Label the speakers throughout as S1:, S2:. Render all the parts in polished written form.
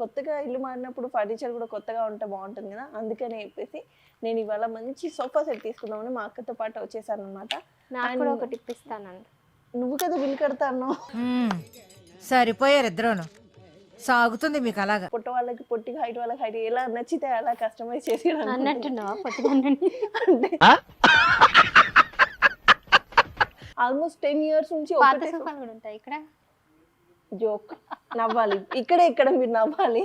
S1: కొత్తగా ఇల్లు మారినప్పుడు ఫర్నిచర్ కూడా కొత్తగా ఉంటే బాగుంటుంది కదా, అందుకని చెప్పేసి నేను ఇవాళ మంచి సోఫా సెట్ తీసుకుందామని మా అక్కతో పాటు వచ్చేసాను అనమాట.
S2: నాకు కూడా ఒకటి ఇప్పిస్తానండి.
S1: నువ్వు కదా బిల్ కడతాను.
S3: సరిపోయారు ఇద్దరును. సాగుతుంది మీకు అలాగా.
S1: పొట్ట వాళ్ళకి పొట్టి, హైట్ వాళ్ళకి హైట్, ఎలా నచ్చితే అలా కస్టమైజ్ చేసి
S2: అన్నట్టున్నావా పట్టుకున్నాను.
S1: అంటే ఆల్మోస్ట్ 10 years నుంచి
S2: పాత
S1: ఒకటే
S2: సోఫాలు కూడా ఉంటాయి ఇక్కడ.
S1: జోక్. నవ్వాలి ఇక్కడ మీరు నవ్వాలి.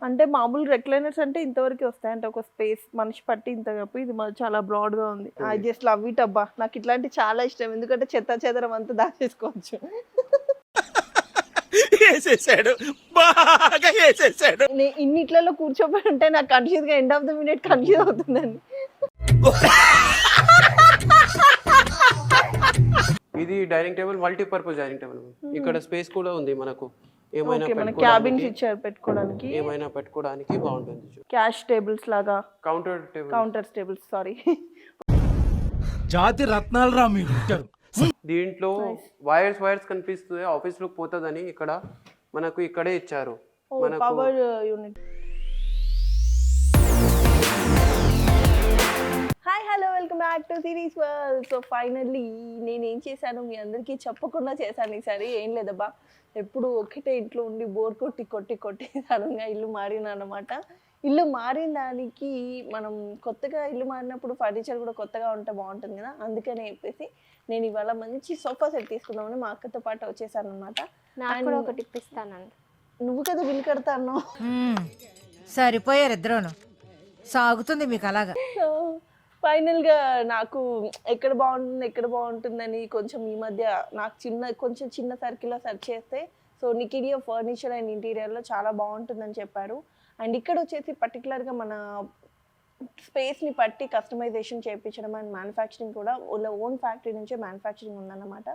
S1: అంటే మామూలు రెక్లైనర్స్ అంటే ఇంతవరకు వస్తాయి, అంటే ఒక స్పేస్ మనిషి పట్టి ఇంత కప్పి, ఇది చాలా బ్రాడ్ గా ఉంది. ఐ జస్ట్ లవ్ ఇట్ అబ్బా, నాకు ఇట్లాంటి చాలా ఇష్టం, ఎందుకంటే చెత్త చెదరం అంతా దాచేసుకోవచ్చు. ఇన్నిట్లలో కూర్చోబడి ఉంటే నాకు కన్ఫ్యూజ్ గా end of the minute confuse అవుతుందండి.
S4: ఇది dining table, multipurpose dining table. ఇక్కడ స్పేస్ కూడా ఉంది మనకు, ఏమైనా
S1: క్యాబిన్స్ ఇచ్చారు పెట్టుకోవడానికి,
S4: ఏమైనా పెట్టుకోవడానికి బాగుంటుంది.
S1: క్యాష్ టేబుల్స్ లాగా,
S4: కౌంటర్
S1: టేబుల్స్ సారీ.
S5: జాతి రత్నాలు రా మీరు.
S4: దీంట్లో వైర్స్ కనిపిస్తుంది, ఆఫీస్ లోకి పోతుందని ఇక్కడ మనకు ఇక్కడే ఇచ్చారు.
S1: Power unit. Hi hello, welcome back to series world. So finally నేను ఏం చేశాను మీ అందరికీ చెప్పకుండా చేశాను ఈసారి. ఏం లేదబ్బా, ఎప్పుడు ఒకటే ఇంట్లో ఉండి బోర్ కొట్టి సడన్గా ఇల్లు మారినా అనమాట. ఇల్లు మారిన దానికి మనం కొత్తగా ఇల్లు మారినప్పుడు ఫర్నిచర్ కూడా కొత్తగా ఉంటే బాగుంటుంది కదా, అందుకని చెప్పేసి నేను ఇవాళ మంచి సోఫా సెట్ తీసుకుందామని మా అక్కతో పాటు వచ్చేసాను అనమాట.
S2: నాకు కూడా ఒకటి ఇప్పిస్తానండి.
S1: నువ్వు కదా బిల్ కడతాను.
S3: సరిపోయారు ఇద్దరును. సాగుతుంది మీకు అలాగా.
S1: సో ఫైనల్గా నాకు ఎక్కడ బాగుంటుందని కొంచెం ఈ మధ్య నాకు కొంచెం చిన్న సర్కిల్లో సెర్చ్ చేస్తే, సో నికిడియో ఫర్నిచర్ అండ్ ఇంటీరియర్లో చాలా బాగుంటుందని చెప్పారు. అండ్ ఇక్కడ వచ్చేసి పర్టికులర్గా మన స్పేస్ని పట్టి కస్టమైజేషన్ చేయించడం అండ్ మ్యానుఫ్యాక్చరింగ్ కూడా వాళ్ళ ఓన్ ఫ్యాక్టరీ నుంచే మ్యానుఫ్యాక్చరింగ్ ఉందన్నమాట.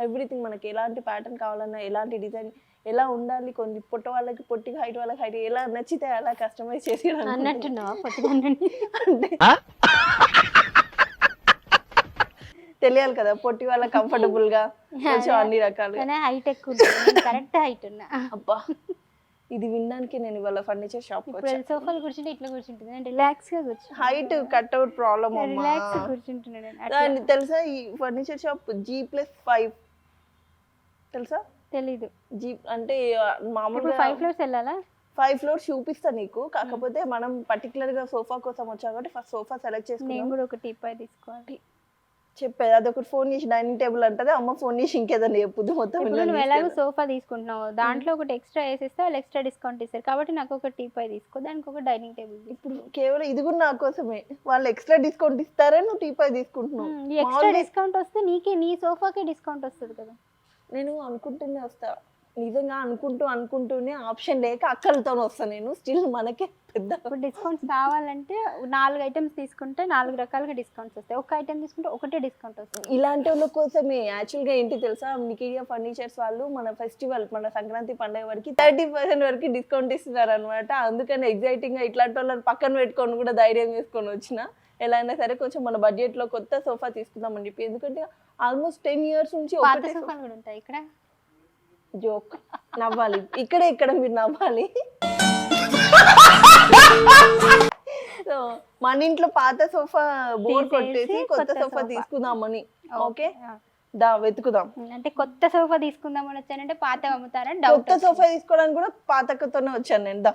S1: ఎవ్రీథింగ్ మనకి ఎలాంటి ప్యాటర్న్ కావాలన్నా, ఎలాంటి డిజైన్ ఎలా ఉండాలి, కొన్ని పొట్ట వాళ్ళకి పొట్టి, హైట్ వాళ్ళకి హైట్, ఎలా నచ్చితే అలా కస్టమైజ్ చేసి
S2: అన్నట్టున్నావా పట్టుకున్నాను.
S1: అంటే తెలియాలి కదా, పొట్టి వాళ్ళ కంఫర్టబుల్ గా కొంచెం అన్ని రకాలుగా.
S2: హైట్ ఎక్కువ, కరెక్ట్ హైట్ ఉన్నా.
S1: అబ్బా, ఇది వినడానికి నేను ఇవాళ ఫర్నిచర్ షాప్
S2: సోఫాలు కూర్చుంటే ఇట్లా కూర్చుంటుంది, రిలాక్స్ గా కూర్చు.
S1: హైట్ కట్అవుట్ ప్రాబ్లమ్
S2: రిలాక్స్ కూర్చుంటున్నాను.
S1: తెలుసా ఈ ఫర్నిచర్ షాప్ G+5 తెలుసా?
S2: తెలీదు.
S1: జీప్ అంటే మామూలుగా
S2: 5 floors వెళ్ళాలా?
S1: 5 floors చూపిస్తా నీకు, కాకపోతే మనం పర్టికులర్ గా సోఫా కోసం వచ్చాం కాబట్టి ఫస్ట్ సోఫా సెలెక్ట్ చేసుకున్నాం.
S2: నేను కూడా ఒక టీపాయ్ తీసుకోవాలి
S1: చెప్పేది. అదొకటి ఫోన్ చేసి డైనింగ్ టేబుల్ అంటది, అమ్మ ఫోన్ చేసి ఇంకేదన్నా చెప్పుద్దు మొత్తం.
S2: నువ్వు ఎలాగో సోఫా తీసుకుంటున్నావు, దాంట్లో ఒకటి ఎక్స్ట్రా వేసేస్తే వాళ్ళు ఎక్స్ట్రా డిస్కౌంట్ ఇస్తారు, కాబట్టి నాకు ఒక టీపాయ్ తీసుకో, దానికి ఒక డైనింగ్ టేబుల్.
S1: ఇప్పుడు కేవలం ఇది కూడా నా కోసమే, వాళ్ళు ఎక్స్ట్రా డిస్కౌంట్ ఇస్తారని నువ్వు టీపాయ్ తీసుకుంటున్నావు.
S2: ఎక్స్ట్రా డిస్కౌంట్ వస్తే నీ సోఫాకే డిస్కౌంట్ వస్తుంది కదా.
S1: నేను అనుకుంటూనే వస్తా, నిజంగా అనుకుంటూనే ఆప్షన్ లేక అక్కలతో వస్తాను నేను. స్టిల్ మనకే పెద్ద
S2: డిస్కౌంట్స్ కావాలంటే 4 items తీసుకుంటే 4 రకాలుగా డిస్కౌంట్స్ వస్తాయి, ఒక ఐటమ్ తీసుకుంటే ఒకటే డిస్కౌంట్ వస్తుంది.
S1: ఇలాంటి వాళ్ళ కోసమే యాక్చువల్గా ఏంటి తెలుసా, నికిడియా ఫర్నిచర్స్ వాళ్ళు మన ఫెస్టివల్, మన సంక్రాంతి పండుగ వరకు 30% వరకు డిస్కౌంట్ ఇస్తున్నారు అనమాట. అందుకని ఎగ్జైటింగ్ గా ఇట్లాంటి వాళ్ళని పక్కన పెట్టుకొని కూడా ధైర్యం చేసుకొని వచ్చిన. ఎలా అయినా సరే కొంచెం మన బడ్జెట్ లో కొత్త సోఫా తీసుకుందామని చెప్పి, ఎందుకంటే ఆల్మోస్ట్ 10 years నుంచి
S2: పాత సోఫాలు కూడా ఉంటాయి ఇక్కడ.
S1: జోక్. నవ్వాలి ఇక్కడ మీరు నవ్వాలి. సో మన ఇంట్లో పాత సోఫా బోర్ కొట్టేసి కొత్త సోఫా తీసుకుందామని. ఓకే దా వెతుకుదాం.
S2: అంటే కొత్త సోఫా తీసుకుందామని వచ్చానంటే పాత అమ్ముతారని
S1: కొత్త సోఫా తీసుకోవడానికి కూడా పాతకతోనే వచ్చాను నేను. దా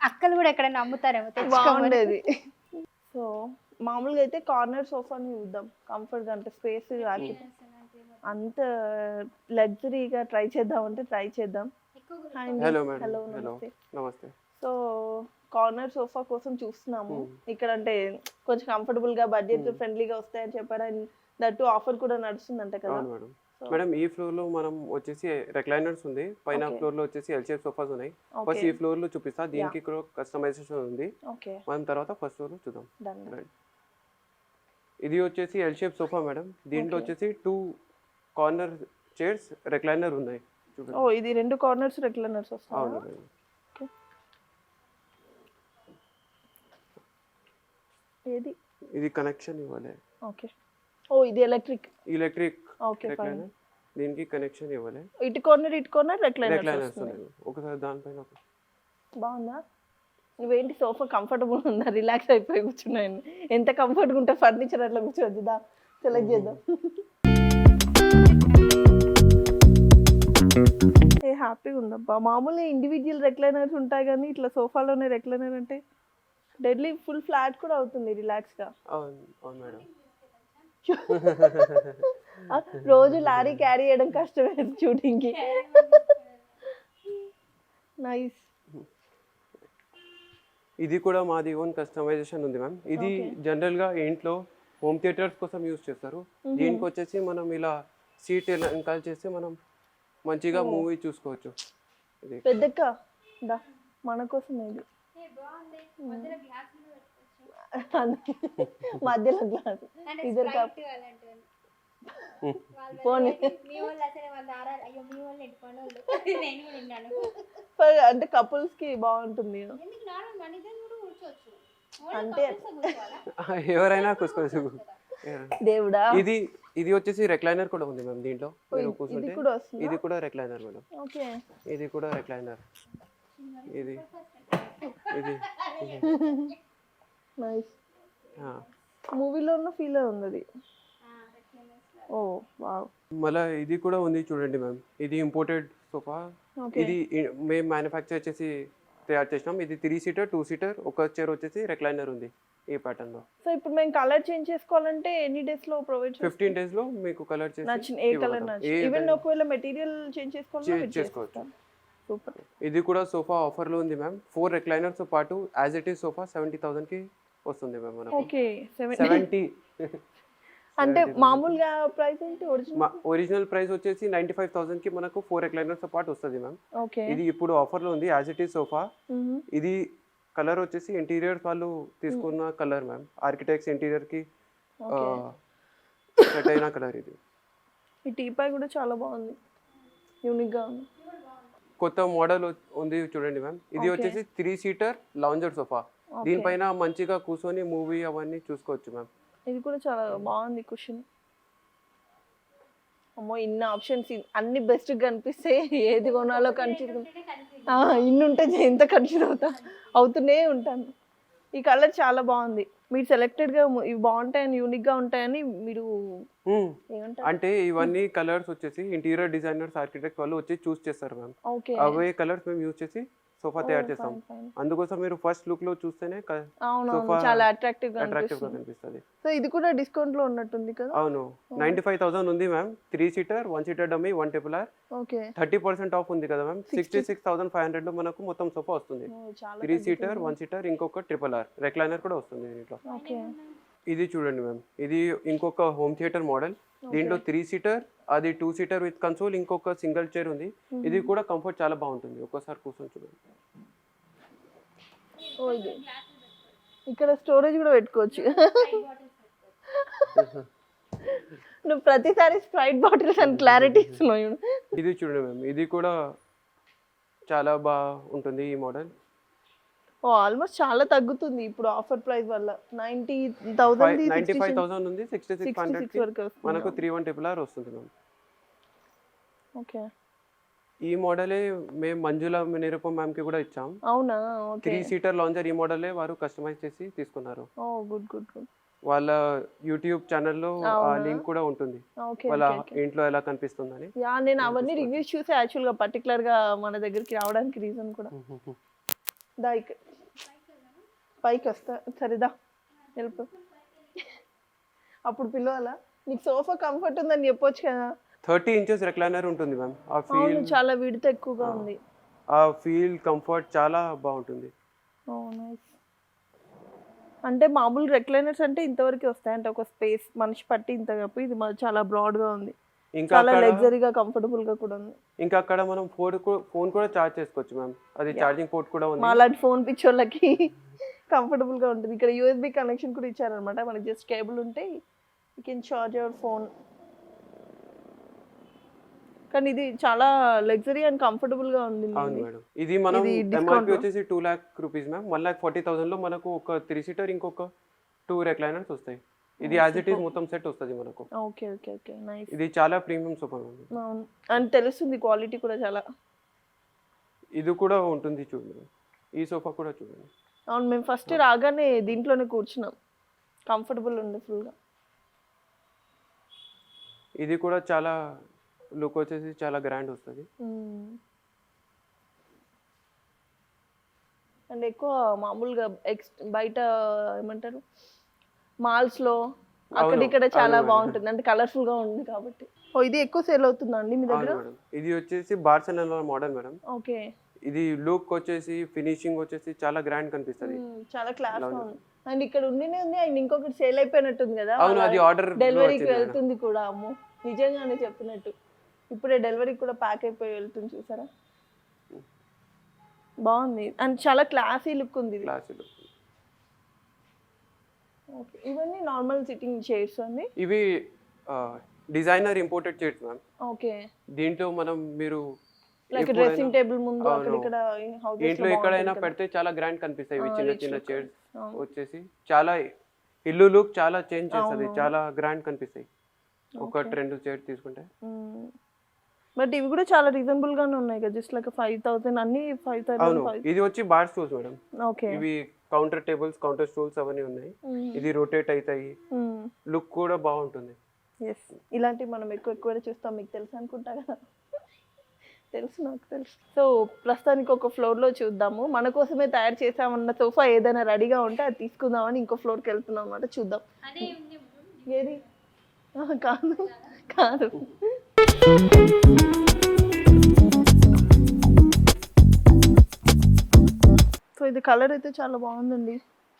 S2: అక్కలు కూడా ఎక్కడైనా అమ్ముతారేమో,
S1: బాగుండేది. సో మామూలుగా అయితే కార్నర్ సోఫాని చూద్దాం, కంఫర్ట్ అంటే స్పేస్ అంత లగ్జరీగా ట్రై చేద్దాం.
S4: హలో
S1: నమస్తే. సో కార్నర్ సోఫా కోసం చూస్తున్నాము ఇక్కడ, అంటే కొంచెం కంఫర్టబుల్ గా బడ్జెట్ ఫ్రెండ్లీగా వస్తాయని చెప్పారు. అండ్ దట్టు ఆఫర్ కూడా నడుస్తుందంట కదా
S4: మేడం. ఈ ఫ్లోర్ లో మనం వచ్చేసి రిక్లైనర్స్ ఉంది, పైన ఫ్లోర్ లో వచ్చేసి ఎల్ షేప్ సోఫాస్ ఉన్నాయి. ఫస్ట్ ఈ ఫ్లోర్ లో చూపిస్తా, దీనికి కస్టమైజేషన్ ఉంది. మనం తర్వాత ఫస్ట్ ఫ్లోర్ లో చూద్దాం. ఇది వచ్చేసి ఎల్ షేప్ సోఫా మేడం. దీంట్లో వచ్చేసి 2 కార్నర్ చైర్స్ రిక్లైనర్ ఉన్నాయి.
S1: ఓ ఇది 2 కార్నర్స్ రిక్లైనర్స్ వస్తాయి.
S4: అవును మేడం.
S1: ఇది
S4: కనెక్షన్ ఇవ్వాలి.
S1: ఓకే. ఓ ఇది ఎలక్ట్రిక్.
S4: Okay
S1: fine.
S4: దీనికి కనెక్షన్ ఇవ్వాలి.
S1: ఇటు కార్నర్
S4: రెక్లైనర్స్
S1: రెక్లైనర్స్
S4: ఉన్నాయి. ఒకసారి దానిపైన ఒక
S1: బాగుందా? నువ్వేంటి సోఫా కంఫర్టబుల్ ఉందా? రిలాక్స్ అయిపోయి కూర్చున్నాను. ఎంత కంఫర్ట్గా ఉంటే ఫర్నిచర్ అట్లా కూర్చోవద్దు. దా సెలెక్ట్ చేద్దాం. ఏ హ్యాపీగా ఉందబ్బా. మామూలుగా ఇండివిజువల్ రెక్లైనర్స్ ఉంటాయి కానీ ఇట్లా సోఫాలోనే రెక్లైనర్ అంటే డెడ్లీ ఫుల్ ఫ్లాట్ కూడా అవుతుంది రిలాక్స్గా.
S4: అవును అవును మేడం.
S1: రోజు లారీ క్యారీ చేయడం కష్టమే షూటింగ్కి. నైస్.
S4: ఇది కూడా మాది ఓన్ కస్టమైజేషన్ ఉంది మ్యామ్. ఇది జనరల్గా ఇంట్లో హోమ్ థియేటర్స్ కోసం యూజ్ చేస్తారు. దీనికి వచ్చేసి మనం ఇలా సీట్ ఇలా వెనకాల చేస్తే మనం మంచిగా మూవీ చూసుకోవచ్చు. ఇది
S1: పెద్దక్క దా మన కోసం ఇది మధ్యలో గ్లాస్ ఇద్దరు కప్ పోనీ అంటే కపుల్స్ కి బాగుంటుంది. అంటే
S4: ఎవరైనా కూసుకోవచ్చు.
S1: దేవుడా.
S4: ఇది ఇది వచ్చేసి రెక్లైనర్ కూడా ఉంది మ్యామ్. దీంట్లో మీరు కూర్చుంటే
S1: కూడా వస్తుంది.
S4: ఇది కూడా రెక్లైనర్ మేడం.
S1: ఓకే.
S4: ఇది కూడా రెక్లైనర్. ఇది ఇది
S1: నైస్. మూవీలో ఉన్న ఫీల్ ఉంది అది. ఓ వావ్.
S4: మళ్ళీ ఇది కూడా ఉంది చూడండి మ్యామ్. ఇది ఇంపోర్టెడ్ సోఫా. ఇది మేము మ్యానుఫ్యాక్చర్ చేసి తయారు చేసినాం. ఇది 3 సీటర్ 2 సీటర్ ఒక చైర్ వచ్చేసి రెక్లైనర్ ఉంది ఈ ప్యాటర్న్ లో.
S1: సో ఇప్పుడు మేము కలర్ చేంజ్ చేసుకోవాలంటే ఎన్ని డేస్ లో ప్రొవైడ్ చేస్తారు?
S4: 15 days లో మీకు కలర్ చేసి
S1: నచ్చిన ఏ కలర్ నచ్చిన ఈవెన్ ఒకవేళ మెటీరియల్ చేంజ్ చేసుకోవాలన్నా
S4: చేసుకోవచ్చు.
S1: సూపర్.
S4: ఇది కూడా సోఫా ఆఫర్ లో ఉంది మ్యామ్. 4 రెక్లైనర్స్ తో పాటు యాజ్ ఇట్ ఈస్ సోఫా 70,000 కి వస్తుంది మ్యామ్ మనకు.
S1: ఓకే.
S4: 70
S1: అంటే మామూలుగా ప్రైస్ ఏంటి?
S4: ఒరిజినల్ ప్రైస్ వచ్చేసి 95,000 కి మనకు 4 రెక్లైనర్స్ తో పాటు వస్తుంది మ్యామ్.
S1: ఓకే.
S4: ఇది ఇప్పుడు ఆఫర్ లో ఉంది యాజ్ ఇట్ ఈస్ సోఫా. ఇది కలర్ వచ్చేసి ఇంటీరియర్ వాళ్ళు తీసుకున్న కలర్ మ్యామ్. ఆర్కిటెక్ట్స్ ఇంటీరియర్ కి సెట్ అయిన కలర్ ఇది.
S1: ఈ టీపై కూడా చాలా బాగుంది, యూనిక్ గా ఉంది.
S4: కొత్త మోడల్ ఉంది చూడండి మ్యామ్. ఇది వచ్చేసి 3 సీటర్ లౌంజర్ సోఫా. దీనిపైన మంచిగా కూర్చొని మూవీ అవన్నీ చూసుకోవచ్చు మ్యామ్.
S1: ఇది కూడా చాలా బాగుంది కుషన్. అమ్మో ఇన్ని ఆప్షన్స్ అన్ని బెస్ట్ కనిపిస్తే ఏది కొనాలో కన్ఫ్యూజ్. ఇన్ని ఉంటే ఎంత కన్ఫ్యూజ్ అవుతూనే ఉంటాను. ఈ కలర్ చాలా బాగుంది. మీరు సెలెక్టెడ్గా ఇవి బాగుంటాయని యూనిక్గా ఉంటాయని మీరు ఏమంటారు?
S4: అంటే ఇవన్నీ కలర్స్ వచ్చేసి ఇంటీరియర్ డిజైనర్స్ ఆర్కిటెక్ట్ వాళ్ళు వచ్చి చూస్ చేస్తారు మ్యామ్.
S1: ఓకే.
S4: అవే కలర్స్ మేము యూజ్ చేసి సోఫా తయారు చేస్తాం. అందుకోసం మీరు ఫస్ట్ లుక్ లో చూస్తేనే
S1: సోఫా చాలా అట్రాక్టివ్ గా
S4: కనిపిస్తుంది.
S1: సో ఇది కూడా డిస్కౌంట్ లో ఉన్నట్టుంది కదా?
S4: అవును. 95,000 ఉంది ma'am. 3 seater 1 seater dummy 1 table or.
S1: Okay.
S4: 30% off ఉంది కదా మ్యామ్. 66,500 లో మనకు మొత్తం సోఫా వస్తుంది. 3 సీటర్ 1 సీటర్ ఇంకొక ట్రిపుల్ ఆర్ రెక్లైనర్ కూడా వస్తుంది దీంట్లో.
S1: ఓకే.
S4: ఇది చూడండి మ్యామ్. ఇది ఇంకొక హోమ్ థియేటర్ మోడల్. దీంట్లో 3 సీటర్ అది 2 సీటర్ విత్ కన్సోల్ ఇంకొక సింగిల్ చైర్ ఉంది. ఇది కూడా కంఫర్ట్ చాలా బాగుంటుంది. ఒక్కసారి కూర్చొని చూడండి.
S1: ఇక్కడ స్టోరేజ్ కూడా పెట్టుకోవచ్చు. నువ్వు ప్రతిసారి స్ప్రైట్ బాటిల్స్ అండ్ క్లారిటీ ఇస్తున్నావు.
S4: ఇది చూడండి మ్యామ్. ఇది కూడా చాలా బాగుంటుంది ఈ మోడల్.
S1: ఓ ఆల్మోస్ట్ చాలా తగ్గుతుంది ఇప్పుడు ఆఫర్ ప్రైస్ వల్ల.
S4: 95,000 ఉంది. 66,500
S1: వరకు
S4: మనకు 3 ట్రిపుల్ ఆర్ వస్తుంది మ్యామ్.
S1: ఓకే.
S4: ఈ మోడలే మేము మంజుల నిరుపమ్ మ్యామ్ కి కూడా ఇచ్చాం.
S1: అవునా? ఓకే.
S4: 3 సీటర్ లాంజర్ ఈ మోడలే వారు కస్టమైజ్ చేసి తీసుకున్నారు.
S1: ఓ గుడ్ గుడ్ గుడ్.
S4: వాళ్ళ యూట్యూబ్ ఛానల్లో ఆ లింక్ కూడా ఉంటుంది. వాళ్ళ ఇంట్లో ఎలా కనిపిస్తుందని.
S1: యా నేను అవన్నీ రివ్యూస్ చూసి యాక్చువల్గా పర్టికులర్గా మన దగ్గరికి రావడానికి రీజన్ కూడా. దా పైకి వస్తా. సరేదా వెళ్ళిపో. అప్పుడు పిలవాలా? నీకు సోఫా కంఫర్ట్ ఉందని చెప్పొచ్చు కదా.
S4: 30 ఇంచెస్ రెక్లైనర్ ఉంటుంది మ్యామ్. ఆ ఫీల్
S1: చాలా విడత ఎక్కువగా ఉంది.
S4: ఆ ఫీల్ కంఫర్ట్ చాలా బాగుంటుంది.
S1: ఓ నైస్. అంటే మామూలు రెక్లైనర్స్ అంటే ఇంతవరకు వస్తాయి అంటే ఒక స్పేస్ మనిషి పట్టి ఇంత కప్పు. ఇది చాలా బ్రాడ్ గా ఉంది. చాలా లగ్జరీగా కంఫర్టబుల్ గా కూడా ఉంది.
S4: ఇంకా అక్కడ మనం ఫోన్ కూడా చార్జ్ చేసుకోవచ్చు మ్యామ్. అది ఛార్జింగ్ పోర్ట్ కూడా ఉంది.
S1: అలాంటి ఫోన్ పిచ్చోళ్ళకి కంఫర్టబుల్ గా ఉంటుంది. ఇక్కడ యూఎస్బి కనెక్షన్ కూడా ఇచ్చారనమాట. మనకి జస్ట్ కేబుల్ ఉంటే you can charge your phone. కానీ ఇది చాలా లగ్జరీ అండ్ కంఫర్టబుల్ గా ఉంది.
S4: అవును మేడం. ఇది మనం ఎంఆర్పి వచ్చేసి 2 lakh రూపీస్ మ్యామ్. 1,40,000 లో మనకు ఒక 3 సీటర్ ఇంకొక 2 రెక్లైనర్స్ వస్తాయి. ఇది యాజ్ ఇట్ ఈస్ మొత్తం సెట్ వస్తుంది మనకు.
S1: Okay okay okay nice.
S4: ఇది చాలా ప్రీమియం సోఫా ఉంది.
S1: అవును అండ్ తెలుస్తుంది క్వాలిటీ కూడా చాలా.
S4: ఇది కూడా ఉంటుంది చూడండి, ఈ సోఫా కూడా చూడండి.
S1: అవును మేము ఫస్ట్ రాగానే దీంట్లోనే కూర్చున్నాం, కంఫర్టబుల్ ఉంది ఫుల్గా.
S4: ఇది కూడా చాలా లుక్ వచ్చేసి చాలా గ్రాండ్ వస్తుంది.
S1: అండ్ ఎక్కువ మామూలుగా బయట ఏమంటారు మాల్స్లో అక్కడిక్కడ చాలా బాగుంటుంది, అంటే కలర్ఫుల్గా ఉంది కాబట్టి. ఓ ఇది ఎక్కువ సేల్ అవుతుందండి మీ దగ్గర?
S4: మేడం ఇది వచ్చేసి బార్సిలోనా మోడల్ మేడం.
S1: ఓకే.
S4: ఇది లుక్ వచ్చేసి ఫినిషింగ్ వచ్చేసి చాలా గ్రాండ్ కనిపిస్తుంది,
S1: చాలా క్లాస్ గా ఉంది. అండ్ ఇక్కడ ఉండినే ఉంది అండ్ ఇంకొకటి సేల్ అయిపోయినట్టుంది కదా.
S4: అవును అది ఆర్డర్
S1: డెలివరీకి వెళ్తుంది కూడా. అమ్మో నిజంగానే చెప్పినట్టు ఇప్పుడే డెలివరీకి కూడా ప్యాక్ అయిపోయి వెళ్తుంది చూసారా. బాగుంది అండ్ చాలా క్లాసీ లుక్ ఉంది.
S4: Classy look.
S1: ఓకే ఇవన్నీ నార్మల్ సిట్టింగ్ చైర్స్ అండి?
S4: ఇవి designer imported chairs ma'am.
S1: Okay.
S4: దీంట్లో మనం మీరు
S1: లైక్ డ్రెస్సింగ్ టేబుల్ ముందు అక్కడ ఇక్కడ
S4: ఇంట్లో ఎక్కడైనా పెడితే చాలా గ్రాండ్ కనిపిస్తాయి. ఇవి చిన్న చిన్న చైర్స్ వచ్చేసి చాలా ఇల్లు లుక్ చాలా చేంజ్ చేస్తుంది, చాలా గ్రాండ్ కనిపిస్తాయి ఒక ట్రెండ్ చైర్ తీసుకుంటే.
S1: బట్ ఇవి కూడా చాలా రీజనబుల్ గానే ఉన్నాయి కదా, జస్ట్ లైక్ 5000 అన్ని 5000.
S4: ఇది వచ్చి బార్ స్టూల్స్ మేడం.
S1: ఓకే.
S4: ఇవి కౌంటర్ టేబుల్స్ కౌంటర్ స్టూల్స్ అవన్నీ ఉన్నాయి. ఇది రొటేట్ అవుతాయి, లుక్ కూడా బాగుంటుంది.
S1: ఎస్ ఇలాంటివి మనం ఎక్కువ చూస్తాం, మీకు తెలుసు అనుకుంటా కదా. తెలుసు నాకు తెలుసు. సో ప్రస్తుతానికి ఒక ఫ్లోర్లో చూద్దాము, మన కోసమే తయారు చేసామన్న సోఫా ఏదైనా రెడీగా ఉంటే అది తీసుకుందామని ఇంకో ఫ్లోర్కి వెళ్తున్నాం అనమాట. చూద్దాం. ఏది కాదు కాదు సో ఇది కలర్ అయితే చాలా బాగుందండి.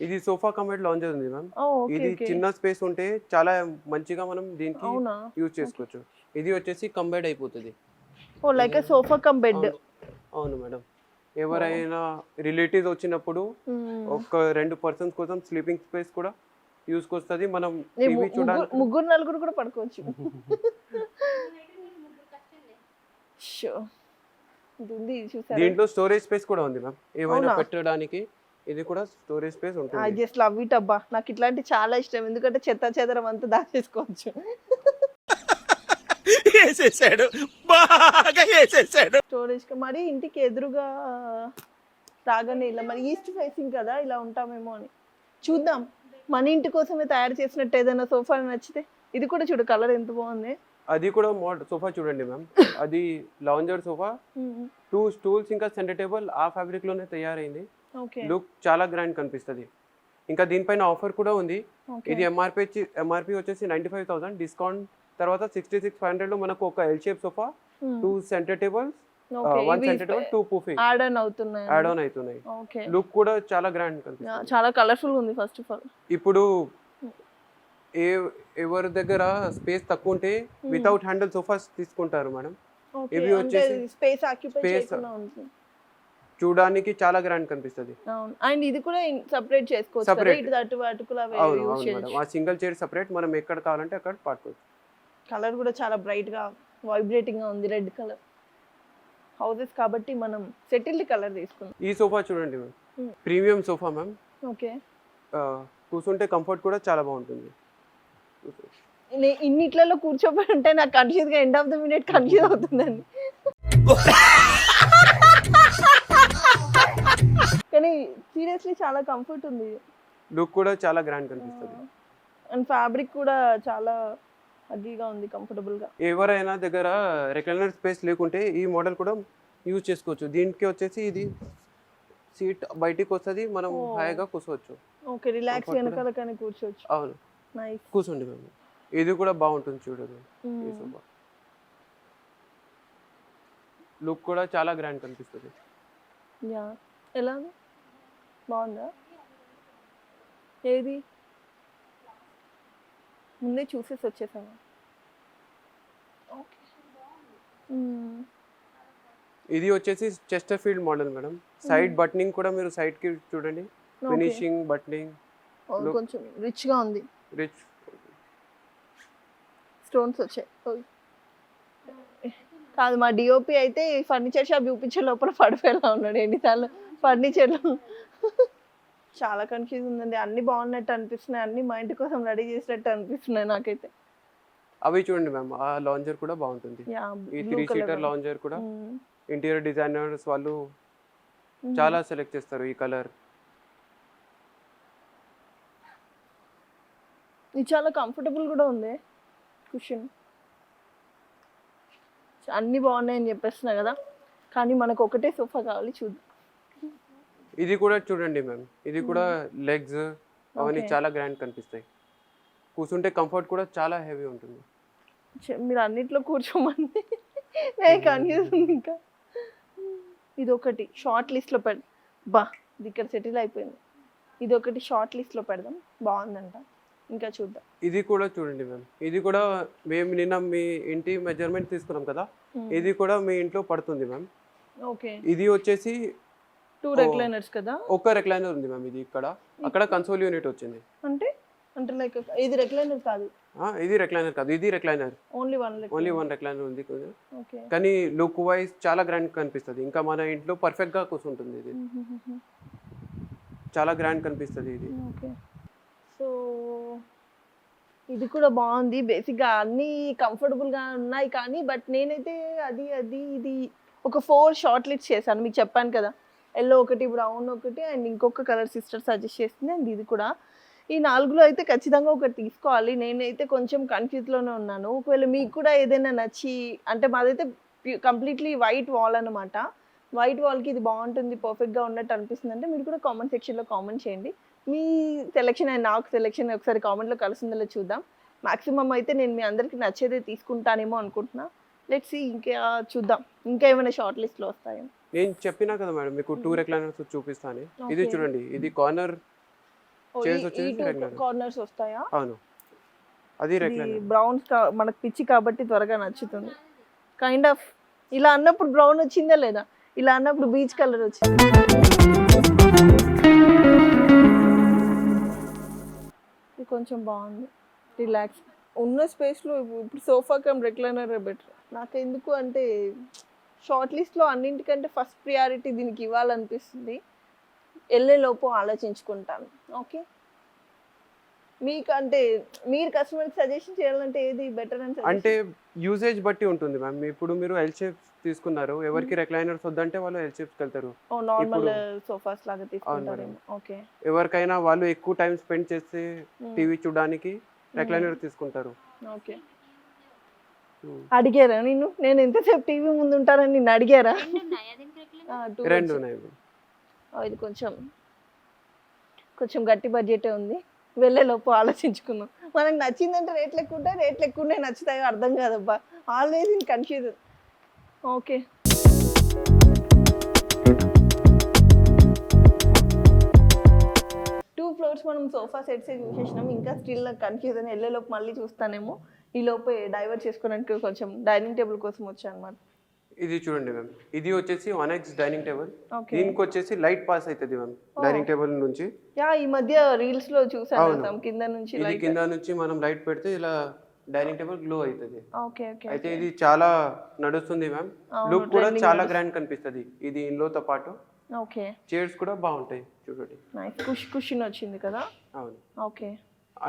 S4: ఇది సోఫా కమోడ్ లాంజర్ ఉంది మ్యామ్. ఇది చిన్న స్పేస్ ఉంటే చాలా మంచిగా మనం దీనికి యూజ్ చేసుకోవచ్చు. ఇది వచ్చేసి కంబైడ్ అయిపోతుంది.
S1: ఓ లైక్ సోఫా కమ్ బెడ్.
S4: అవును మేడం. ఎవరైనా రిలేటివ్స్ వచ్చినప్పుడు ఒక 2 పర్సన్స్ కోసం స్లీపింగ్ స్పేస్ కూడా యూజ్ వస్తుంది. మనం టీవీ చూడడానికి
S1: ముగ్గురు నలుగురు కూడా పడుకోవచ్చు.
S4: దీంట్లో స్టోరేజ్ స్పేస్ కూడా ఉంది మ్యామ్, ఏమైనా పెట్టడానికి. ఇది కూడా స్టోరేజ్ స్పేస్ ఉంటుంది.
S1: ఐ జస్ట్ లవ్ ఇట్ అబ్బా, నాకు ఇట్లాంటి చాలా ఇష్టం, ఎందుకంటే చెత్త చెదరం అంతా దాచేసుకోవచ్చు. స్టోరేజ్ మరి ఇంటికి ఎదురుగా రాగానే ఇలా మరి ఈస్ట్ ఫేసింగ్ కదా, ఇలా ఉంటామేమో అని చూద్దాం. మన ఇంటి కోసమే తయారు చేసినట్టు ఏదైనా సోఫా నచ్చితే. ఇది కూడా చూడు కలర్ ఎంత బాగుంది.
S4: అది కూడా సోఫా చూడండి మ్యామ్, అది లాంజర్ సోఫా, 2 స్టూల్స్ ఇంకా సెంటర్ టేబుల్ ఆ ఫ్యాబ్రిక్ లోనే తయారైంది. లుక్ చాలా గ్రాండ్ కనిపిస్తుంది. ఇంకా దీనిపైన ఆఫర్ కూడా ఉంది. ఇది ఎంఆర్పి వచ్చేసి 95,000, డిస్కౌంట్ తర్వాత 66,500 లో మనకు ఒక L shape sofa, 2 centre tables, 1 centre table, 2 పూఫీ
S1: యాడ్ ఆన్
S4: అవుతున్నాయి. లుక్ కూడా చాలా గ్రాండ్ కనిపిస్తుంది,
S1: చాలా కలర్ఫుల్ ఉంది. ఫస్ట్ ఆఫ్ ఆల్
S4: ఇప్పుడు ఎవరి దగ్గర స్పేస్ తక్కువ ఉంటే వితౌట్ హ్యాండిల్ సోఫాస్ తీసుకుంటారు మేడం. ఇవి వచ్చేసి
S1: స్పేస్ ఆక్యుపై చేయకుండా ఉంటుంది,
S4: చూడడానికి చాలా గ్రాండ్ కనిపిస్తుంది.
S1: అవును అండ్ ఇది కూడా సెపరేట్ చేసుకోవచ్చు కదా, ఇటు అటు అటుకులా యూస్ చేయొచ్చు.
S4: ఆ సింగిల్ చైర్ సెపరేట్, మనం ఎక్కడ కావాలంటే అక్కడ పాడుకోవచ్చు.
S1: కలర్ కూడా చాలా బ్రైట్ గా వైబ్రేటింగ్ గా ఉంది, రెడ్ కలర్. హౌసెస్ కాబట్టి మనం సెటిల్డ్ కలర్ తీసుకుందాం.
S4: ఈ సోఫా చూడండి ma'am, premium sofa ma'am.
S1: Okay.
S4: కూర్చుంటే కంఫర్ట్ కూడా చాలా బాగుంటుంది.
S1: ఇన్నిట్లలో కూర్చోబడి ఉంటే నాకు కన్ఫ్యూజ్ గా end of the minute confuse అవుతుందండి. కానీ సీరియస్లీ చాలా కంఫర్ట్ ఉంది,
S4: లుక్ కూడా చాలా గ్రాండ్ కనిపిస్తుంది.
S1: అండ్ ఫ్యాబ్రిక్ కూడా చాలా అదిగా ఉంది, కంఫర్టబుల్ గా.
S4: ఎవరైనా దగ్గర రిక్లైనర్ స్పేస్ లేకుంటే ఈ మోడల్ కూడా యూజ్ చేసుకోవచ్చు. దీనికి వచ్చేసి ఇది సీట్ బయటికి వస్తుంది, మనం హాయిగా కూర్చోవచ్చు.
S1: ఓకే రిలాక్స్ వెనకాల కానీ కూర్చోవచ్చు.
S4: అవును
S1: నైస్.
S4: కూర్చోండి మ్యామ్, ఇది కూడా బాగుంటుంది చూడండి. ఈ సోఫా లుక్ కూడా చాలా గ్రాండ్ కనిపిస్తుంది.
S1: యా ఎలా బాగుందా? ఏది ముందే చూసేసి వచ్చేసాను.
S4: ఇది వచ్చేసి Chester field model madam. Side buttoning కూడా మీరు సైడ్ కి చూడండి, ఫినిషింగ్ బటనింగ్
S1: కొంచెం రిచ్ గా ఉంది.
S4: రిచ్
S1: స్టోన్స్ వచ్చాయి. కాదు మా డిఓపి అయితే ఫర్నిచర్ షాప్ చూపించే లోపల పడిపోయేలా ఉన్నాడు. ఎన్నిసార్లు ఫర్నిచర్లో చాలా కన్ఫ్యూజ్ ఉందండి. అన్ని బాగున్నట్టు అనిపిస్తున్నాయి, అన్ని మా ఇంటి కోసం రెడీ చేసినట్టు అనిపిస్తున్నాయి నాకైతే.
S4: అవి చూడండి మ్యామ్, ఆ లాంజర్ కూడా బాగుంటుంది.
S1: యా
S4: ఈ
S1: బ్లూ
S4: 3
S1: కలర్.
S4: సీటర్ లాంజర్ కూడా ఇంటీరియర్ డిజైనర్స్ వాళ్ళు చాలా సెలెక్ట్ చేస్తారు ఈ కలర్.
S1: ఇది చాలా కంఫర్టబుల్ కూడా ఉంది కుషన్. అన్ని బాగున్నాయని చెప్పేస్తున్నా కదా, కానీ మనకు ఒకటే సోఫా కావాలి, చూద్దాం.
S4: ఇది కూడా చూడండి మ్యామ్, ఇది కూడా లెగ్స్ అవన్నీ చాలా గ్రాండ్ కనిపిస్తాయి. కూర్చుంటే కంఫర్ట్ కూడా చాలా హెవీ ఉంటుంది.
S1: మీరు అన్నిట్లో కూర్చోమంది నేను కన్ఫ్యూజ్ ఉంది. ఇంకా ఇది ఒకటి షార్ట్ లిస్ట్లో బా ఇది ఇక్కడ సెటిల్ అయిపోయింది. ఇది ఒకటి షార్ట్ లిస్ట్లో పెడదాం, బాగుందంట. ఇంకా చూద్దాం.
S4: ఇది కూడా చూడండి మ్యామ్, ఇది కూడా మేము నిన్న మీ ఇంటి మెజర్మెంట్ తీసుకున్నాం కదా, ఇది కూడా మీ ఇంట్లో పడుతుంది మ్యామ్.
S1: ఓకే,
S4: ఇది వచ్చేసి
S1: 2 రెక్లైనర్స్ కదా.
S4: ఒక రెక్లైనర్ ఉంది మ్యామ్, ఇది ఇక్కడ అక్కడ కన్సోల్ యూనిట్ వచ్చింది.
S1: అంటే అంటే లైక్ ఇది రెక్లైనర్ కాదు,
S4: ఇది రెక్లైనర్ కాదు, ఇది రెక్లైనర్.
S1: ఓన్లీ వన్
S4: రెక్లైనర్ ఉంది.
S1: ఓకే,
S4: కానీ లుక్ వైజ్ చాలా గ్రాండ్ కనిపిస్తుంది. ఇంకా మన ఇంట్లో పర్ఫెక్ట్ గా కూర్చుంటుంది. ఇది చాలా గ్రాండ్ కనిపిస్తుంది ఇది.
S1: ఓకే. సో ఇది కూడా బాగుంది. బేసిక్గా అన్నీ కంఫర్టబుల్గా ఉన్నాయి, కానీ బట్ నేనైతే అది ఇది ఒక 4 షార్ట్ లిస్ట్ చేశాను, మీకు చెప్పాను కదా. ఎల్లో ఒకటి, బ్రౌన్ ఒకటి, అండ్ ఇంకొక కలర్ సిస్టర్ సజెస్ట్ చేస్తుంది, అండ్ ఇది కూడా. ఈ 4లో అయితే ఖచ్చితంగా ఒకటి తీసుకోవాలి. నేనైతే కొంచెం కన్ఫ్యూజ్లోనే ఉన్నాను. ఒకవేళ మీకు కూడా ఏదైనా నచ్చి, అంటే మాదైతే కంప్లీట్లీ వైట్ వాల్ అనమాట. వైట్ వాల్కి ఇది బాగుంటుంది, పర్ఫెక్ట్గా ఉన్నట్టు అనిపిస్తుంది అంటే మీరు కూడా కామెంట్ సెక్షన్లో కామెంట్ చేయండి. మీ సెలెక్షన్ అండ్ నాకు సెలెక్షన్ ఒకసారి కామెంట్లో కలుస్తుందో చూద్దాం. మ్యాక్సిమం అయితే నేను మీ అందరికి నచ్చేదే తీసుకుంటానేమో అనుకుంటున్నా. లెట్స్ సీ, ఇంకా చూద్దాం ఇంకా ఏమైనా షార్ట్ లిస్ట్లో వస్తాయో.
S4: నేను చెప్పినా కదా మేడం మీకు 2 రెక్లైనర్స్ చూపిస్తాను. ఇది చూడండి, ఇది కార్నర్ చైర్స్ వచ్చేసి రెక్లైనర్.
S1: కార్నర్స్ వస్తాయా?
S4: అవును, అది రెక్లైనర్.
S1: బ్రౌన్ మనకు పిచ్చి కాబట్టి త్వరగా నచ్చుతుంది. కైండ్ ఆఫ్ ఇలా అన్నప్పుడు బ్రౌన్ వచ్చిందా లేదా, ఇలా అన్నప్పుడు బీచ్ కలర్ వచ్చింది. ఇది కొంచెం బాగుంది, రిలాక్స్ ఉన్న స్పేస్లో. ఇప్పుడు సోఫా కమ్ రెక్లైనర్ బెటర్ నాకు. ఎందుకు అంటే షార్ట్ లిస్ట్లో అన్నింటికంటే ఫస్ట్ ప్రియారిటీ దీనికి ఇవ్వాలనిపిస్తుంది. వెళ్ళేలోపు ఆలోచించుకుంటాను. ఓకే, మీకు అంటే మీరు కస్టమర్కి సజెషన్ చేయాలంటే ఏది బెటర్ అని
S4: అంటే యూసేజ్ బట్టి ఉంటుంది మ్యామ్. ఇప్పుడు మీరు ఎల్ షేప్స్ తీసుకున్నారు, ఎవరికి రెక్లైనర్స్ వద్దంటే వాళ్ళు ఎల్ షేప్స్ వెళ్తారు.
S1: నార్మల్ సోఫాస్ లాగా తీసుకుంటారు. ఓకే,
S4: ఎవరికైనా వాళ్ళు ఎక్కువ టైం స్పెండ్ చేస్తే టీవీ చూడడానికి రెక్లైనర్ తీసుకుంటారు.
S1: ఓకే, అడిగారా నేను ఎంతసేపు టీవీ ముందు ఉంటానని నిన్ను అడిగారా?
S4: రెండు ఉన్నాయి.
S1: ఇది కొంచెం గట్టి బడ్జెటే ఉంది. వెళ్ళేలోపు ఆలోచించుకున్నాం. మనకు నచ్చిందంటే రేట్లు ఎక్కువ ఉంటాయి, రేట్లు ఎక్కువ ఉన్నాయి, నచ్చుతాయో అర్థం కాదబ్బా. Always in confusion. Okay, 2 floors మనం సోఫా సెట్స్ చూసేసినాం. ఇంకా స్టిల్ నాకు కన్ఫ్యూజన్. వెళ్ళేలోపు మళ్ళీ చూస్తానేమో. ఈ లోపు డైవర్ట్ చేసుకోవడానికి కొంచెం డైనింగ్ టేబుల్ కోసం వచ్చాను అనమాట.
S4: ఇది చూడండి మ్యామ్, ఇది వచ్చేసి 1x డైనింగ్ టేబుల్. దీనికి వచ్చేసి లైట్ పాస్ అవుతుంది మ్యామ్ డైనింగ్ టేబుల్ నుంచి.
S1: ఈ మధ్య రీల్స్ లో చూసాను, కింద నుంచి
S4: ఇది కింద నుంచి మనం లైట్ పెడితే ఇలా డైనింగ్ టేబుల్ గ్లో అవుతుంది.
S1: Okay okay.
S4: అయితే ఇది చాలా నడుస్తుంది మ్యామ్. లుక్ కూడా చాలా గ్రాండ్ కనిపిస్తుంది ఇది ఇన్లోతో పాటు.
S1: ఓకే,
S4: చైర్స్ కూడా బాగుంటాయి చూడండి.
S1: నైస్ కుషన్ వచ్చింది కదా.
S4: అవును.
S1: ఓకే,